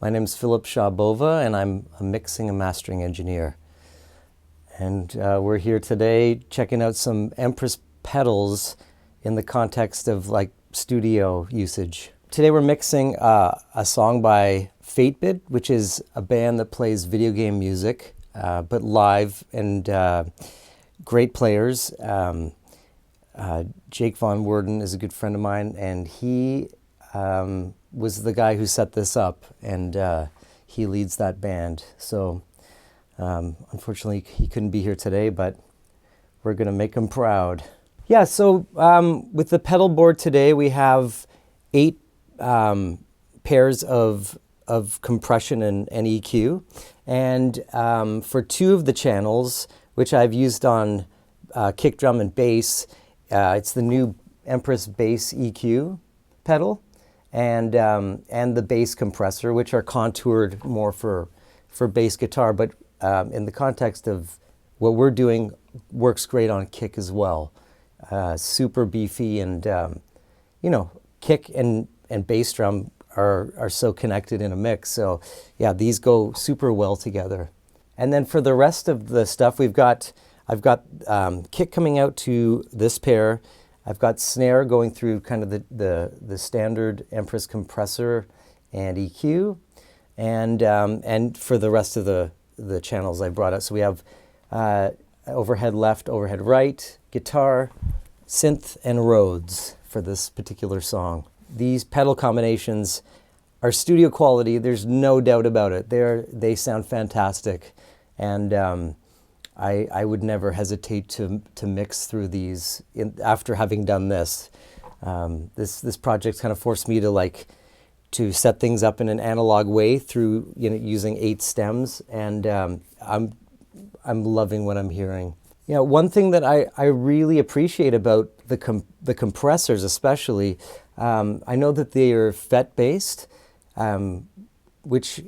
My name is Philip Shaw Bova, and I'm a mixing and mastering engineer. And we're here today checking out some Empress pedals in the context of like studio usage. Today we're mixing a song by Fatebid, which is a band that plays video game music, but live, and great players. Jake Von Worden is a good friend of mine, and he was the guy who set this up, and he leads that band. So unfortunately he couldn't be here today, but we're gonna make him proud. Yeah, so with the pedal board today we have 8 pairs of compression and EQ, and for 2 of the channels, which I've used on kick drum and bass, it's the new Empress bass EQ pedal and the bass compressor, which are contoured more for bass guitar, but in the context of what we're doing, works great on kick as well. Super beefy, and you know, kick and bass drum are so connected in a mix. So yeah, these go super well together. And then for the rest of the stuff, I've got kick coming out to this pair. I've got snare going through kind of the standard Empress compressor and EQ, and for the rest of the channels I brought out. So we have overhead left, overhead right, guitar, synth, and Rhodes for this particular song. These pedal combinations are studio quality. There's no doubt about it. They sound fantastic, and I would never hesitate to mix through these after having done this. This project kind of forced me to set things up in an analog way through using 8 stems, and I'm loving what I'm hearing. Yeah, one thing that I really appreciate about the compressors especially, I know that they are FET based, which,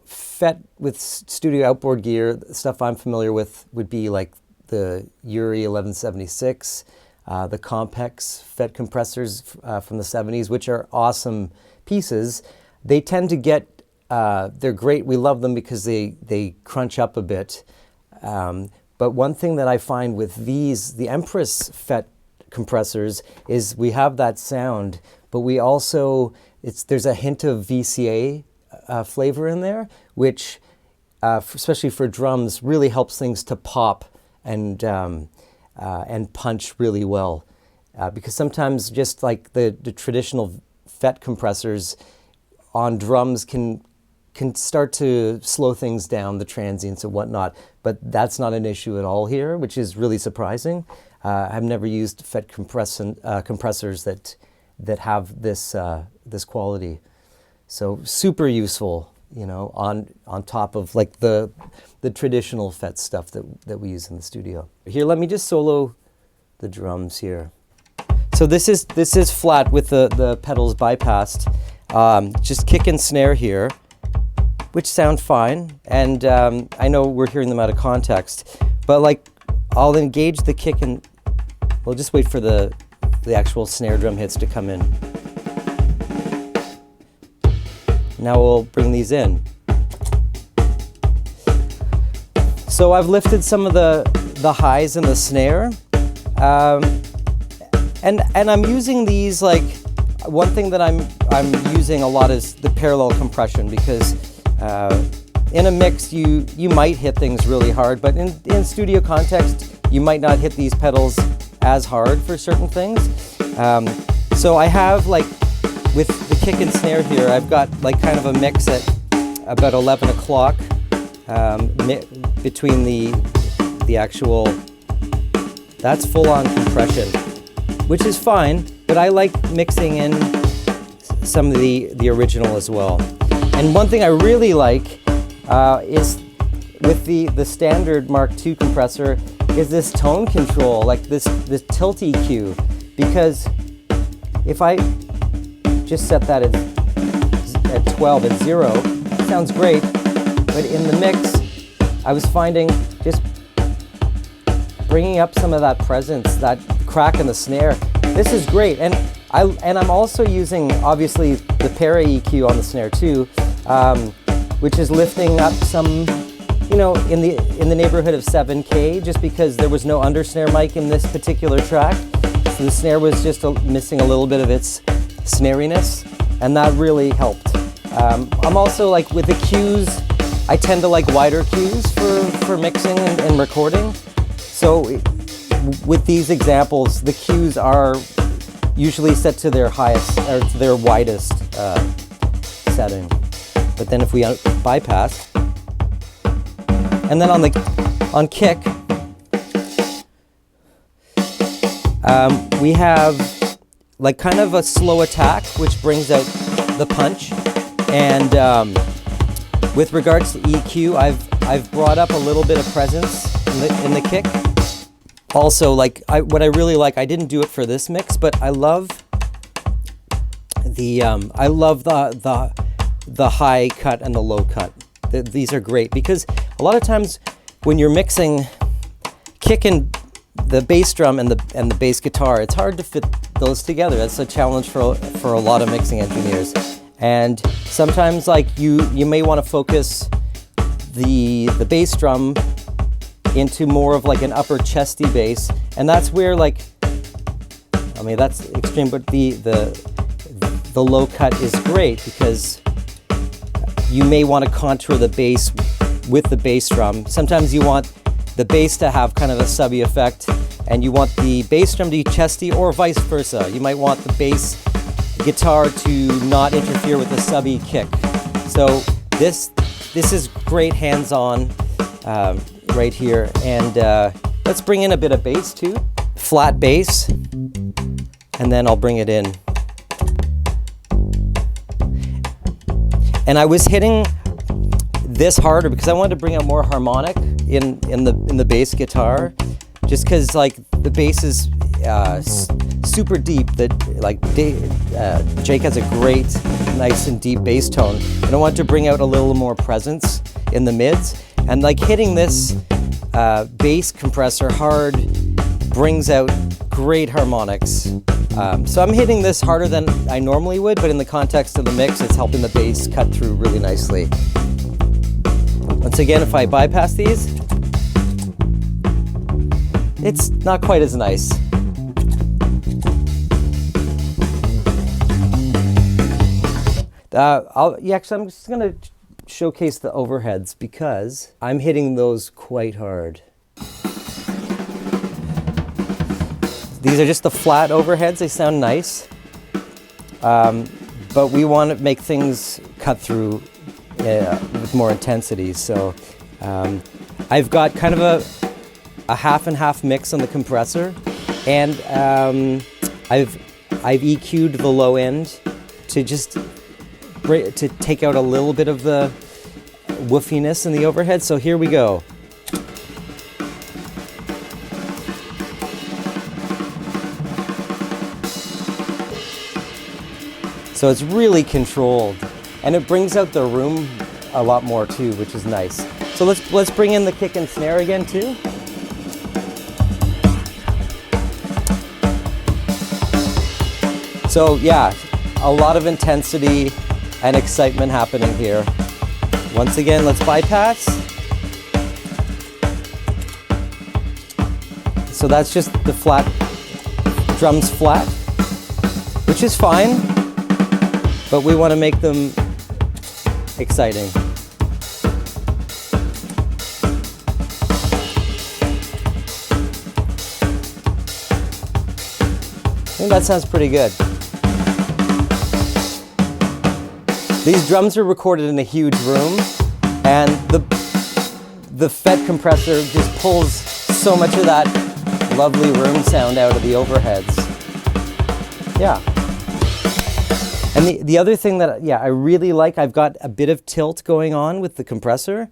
FET with studio outboard gear, the stuff I'm familiar with would be like the Yuri 1176, the Compex FET compressors from the 70s, which are awesome pieces. They tend to get, they're great, we love them because they crunch up a bit. But one thing that I find with the Empress FET compressors is we have that sound, but we also, there's a hint of VCA flavor in there, which, especially for drums, really helps things to pop and punch really well. Because sometimes just like the traditional FET compressors on drums can start to slow things down, the transients and whatnot, but that's not an issue at all here, which is really surprising. I've never used FET compressors that have this quality. So super useful, on top of like the traditional FET stuff that we use in the studio. Here, let me just solo the drums here. So this is flat with the pedals bypassed. Just kick and snare here, which sound fine, and I know we're hearing them out of context, but like I'll engage the kick, and we'll just wait for the actual snare drum hits to come in. Now we'll bring these in. So I've lifted some of the highs in the snare, and I'm using these, like, one thing that I'm using a lot is the parallel compression, because in a mix you might hit things really hard, but in studio context you might not hit these pedals as hard for certain things. So I have, like, with the kick and snare here, I've got like kind of a mix at about 11 o'clock between the actual, that's full-on compression, which is fine, but I like mixing in some of the original as well. And one thing I really like is with the standard Mark II compressor is this tone control, like this tilt EQ, because if I just set that at 12 at 0, it sounds great, but in the mix I was finding just bringing up some of that presence, that crack in the snare. This is great, and I'm also using obviously the ParaEq on the snare too, which is lifting up some, you know, in the neighborhood of 7K, just because there was no under snare mic in this particular track. So the snare was just missing a little bit of its snariness, and that really helped. I'm also like with the cues, I tend to like wider cues for mixing and recording. So with these examples, the cues are usually set to their highest or to their widest setting. But then if we bypass, and then on kick, we have like kind of a slow attack, which brings out the punch. And with regards to EQ, I've brought up a little bit of presence in the kick. Also, like what I really like, I didn't do it for this mix, but I love the high cut and the low cut. These are great because a lot of times when you're mixing kick and the bass drum and the bass guitar, it's hard to fit those together. That's a challenge for a lot of mixing engineers. And sometimes like you may want to focus the bass drum into more of like an upper chesty bass, and that's where like, I mean that's extreme, but the low cut is great because you may want to contour the bass with the bass drum. Sometimes you want the bass to have kind of a subby effect, and you want the bass drum to be chesty, or vice versa. You might want the bass guitar to not interfere with the subby kick. So this is great hands-on right here. And let's bring in a bit of bass too. Flat bass, and then I'll bring it in. And I was hitting this harder because I wanted to bring out more harmonic in the bass guitar, just because like the bass is super deep. Jake has a great, nice and deep bass tone, and I want to bring out a little more presence in the mids. And like hitting this bass compressor hard brings out great harmonics. So I'm hitting this harder than I normally would, but in the context of the mix, it's helping the bass cut through really nicely. Once again, if I bypass these, it's not quite as nice. Actually, I'm just gonna showcase the overheads because I'm hitting those quite hard. These are just the flat overheads. They sound nice, but we want to make things cut through with more intensity. So I've got kind of a half and half mix on the compressor, and I've EQ'd the low end to just take out a little bit of the woofiness in the overhead. So here we go. So it's really controlled, and it brings out the room a lot more too, which is nice. So let's bring in the kick and snare again too. So yeah, a lot of intensity and excitement happening here. Once again, let's bypass. So that's just the flat, drums flat, which is fine, but we want to make them exciting. I think that sounds pretty good. These drums are recorded in a huge room, and the FET compressor just pulls so much of that lovely room sound out of the overheads. Yeah. And the other thing that, yeah, I really like, I've got a bit of tilt going on with the compressor.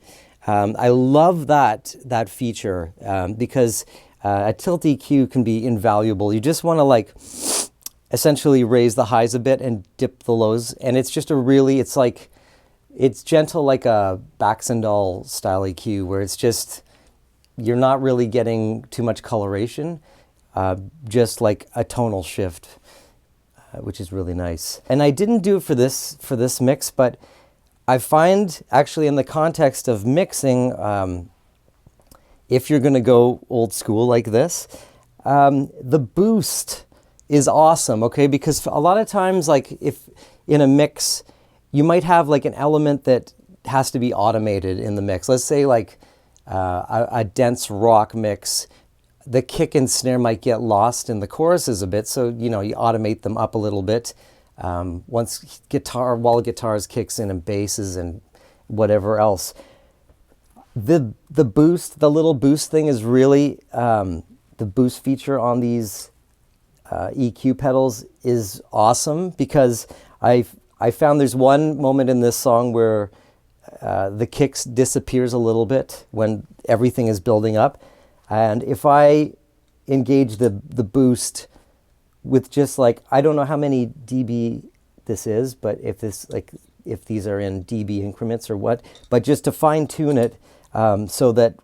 I love that feature because a tilt EQ can be invaluable. You just want to like essentially raise the highs a bit and dip the lows, and it's just it's gentle like a Baxendall style EQ, where it's just, you're not really getting too much coloration, just like a tonal shift, which is really nice. And I didn't do it for this mix, but I find actually in the context of mixing, if you're going to go old school like this, the boost is awesome, okay? Because a lot of times, like if in a mix, you might have like an element that has to be automated in the mix. Let's say like a dense rock mix, the kick and snare might get lost in the choruses a bit, so you automate them up a little bit. Once while guitars kicks in and basses and whatever else. The boost, the little boost thing is really, the boost feature on these EQ pedals is awesome, because I found there's one moment in this song where the kicks disappears a little bit when everything is building up. And if I engage the boost with just like, I don't know how many dB this is, but if these are in dB increments or what, but just to fine tune it so that,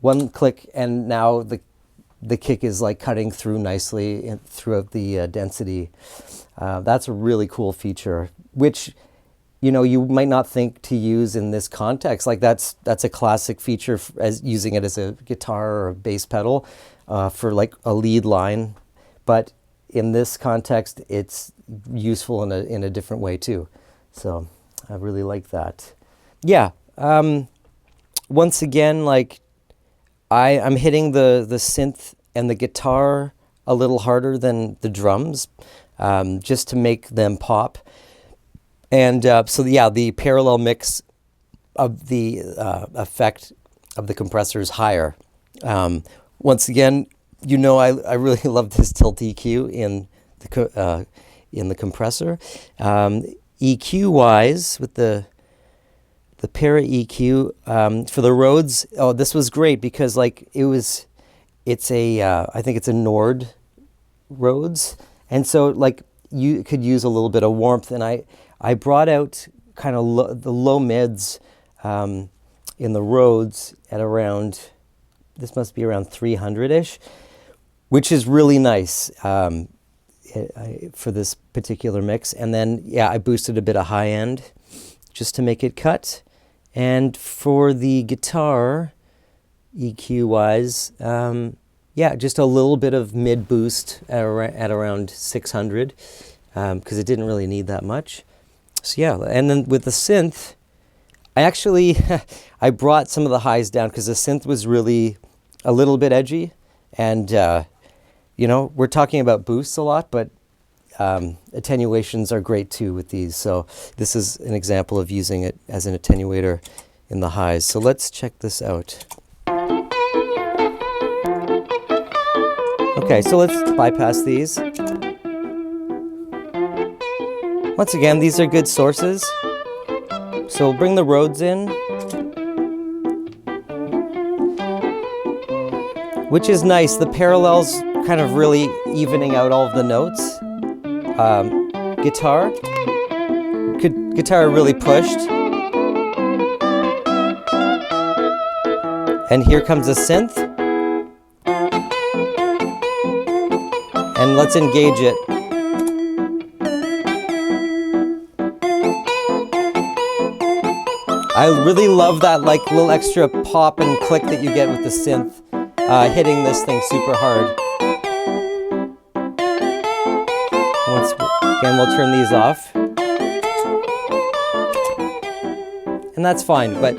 one click and now the kick is like cutting through nicely throughout the density. That's a really cool feature, which you might not think to use in this context. Like that's a classic feature as using it as a guitar or a bass pedal for like a lead line. But in this context, it's useful in a different way too. So I really like that. Yeah. Once again, like I'm hitting the synth and the guitar a little harder than the drums, just to make them pop. And so yeah, the parallel mix of the effect of the compressor is higher. Once again, I really love this tilt EQ in the compressor. EQ wise, with the ParaEq for the Rhodes. Oh, this was great because like it's a I think it's a Nord Rhodes, and so like you could use a little bit of warmth, and I brought out kind of the low mids in the Rhodes at around, this must be around 300-ish, which is really nice for this particular mix. And then, yeah, I boosted a bit of high end just to make it cut. And for the guitar, EQ-wise, yeah, just a little bit of mid boost at around 600, because it didn't really need that much. So yeah, and then with the synth, I brought some of the highs down because the synth was really a little bit edgy, and we're talking about boosts a lot, but attenuations are great too with these. So this is an example of using it as an attenuator in the highs. So let's check this out. Okay, so let's bypass these. Once again, these are good sources. So we'll bring the Rhodes in, which is nice. The parallels kind of really evening out all of the notes. Guitar really pushed. And here comes a synth. And let's engage it. I really love that like little extra pop and click that you get with the synth hitting this thing super hard. Again, we'll turn these off. And that's fine, but...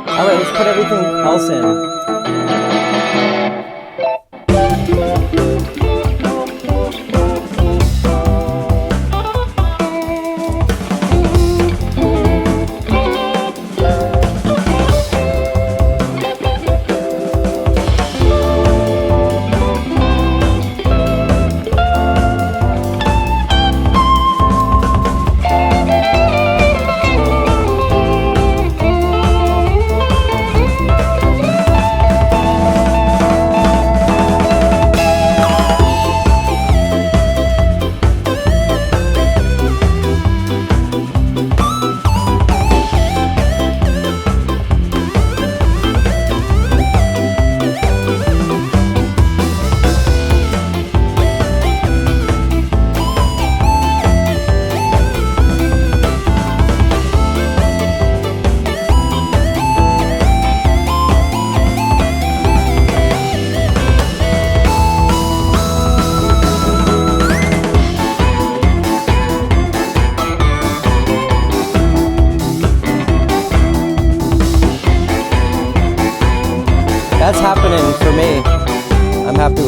Alright, let's put everything else in.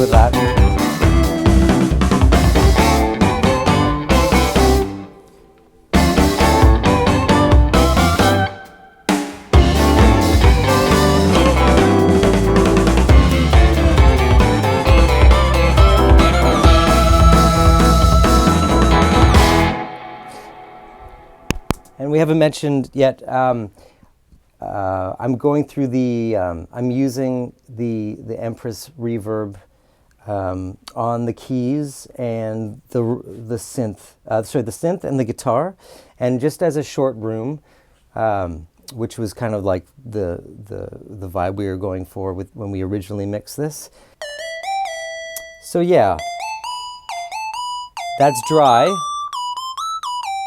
with that. And we haven't mentioned yet, I'm going through the, I'm using the Empress Reverb on the keys and the synth, the synth and the guitar. And just as a short room, which was kind of like the vibe we were going for with when we originally mixed this. So yeah, that's dry,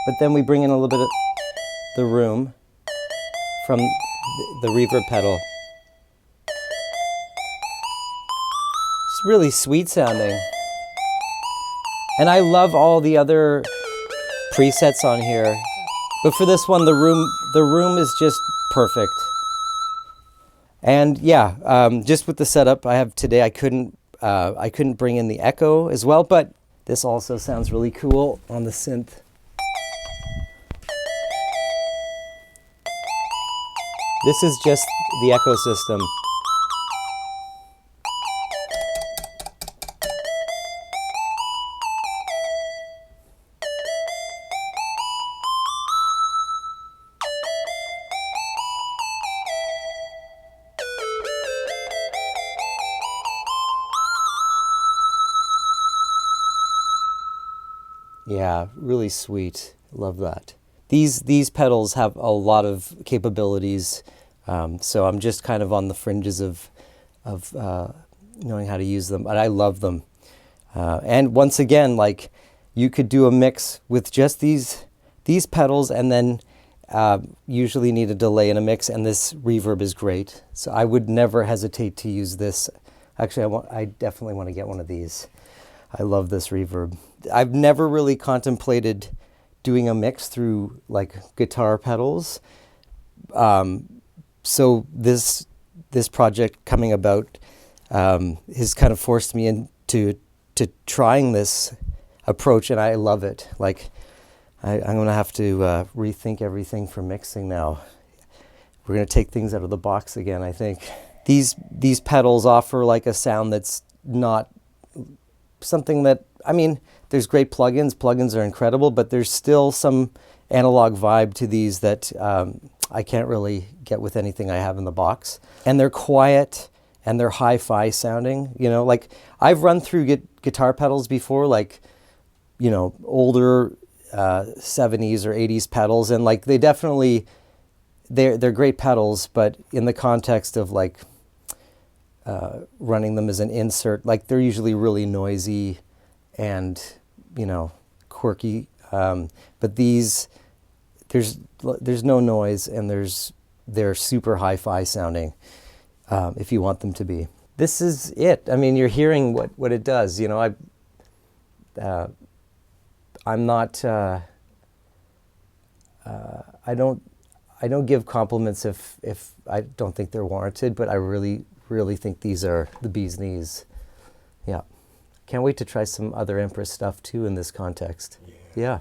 but then we bring in a little bit of the room from the reverb pedal. It's really sweet sounding. And I love all the other presets on here, but for this one, the room is just perfect. And yeah, just with the setup I have today, I couldn't bring in the echo as well, but this also sounds really cool on the synth. This is just the echo system. Yeah, really sweet. Love that. These pedals have a lot of capabilities, so I'm just kind of on the fringes of knowing how to use them, but I love them. And once again, like, you could do a mix with just these pedals, and then usually need a delay in a mix, and this reverb is great. So I would never hesitate to use this. Actually, I definitely want to get one of these. I love this reverb. I've never really contemplated doing a mix through like guitar pedals. So this project coming about has kind of forced me into trying this approach, and I love it. Like, I'm going to have to rethink everything for mixing now. We're going to take things out of the box again, I think. These pedals offer like a sound that's not something that, I mean, there's great plugins. Plugins are incredible, but there's still some analog vibe to these that I can't really get with anything I have in the box. And they're quiet and they're hi-fi sounding, you know, like I've run through guitar pedals before, like, you know, older 70s or 80s pedals, and like they definitely, they're great pedals, but in the context of like running them as an insert, like they're usually really noisy and, you know, quirky. But these, there's no noise, and they're super hi-fi sounding if you want them to be. This is it. I mean, you're hearing what it does. You know, I'm not. I don't give compliments if I don't think they're warranted, but I really think these are the bee's knees. Yeah. Can't wait to try some other Empress stuff too in this context. Yeah.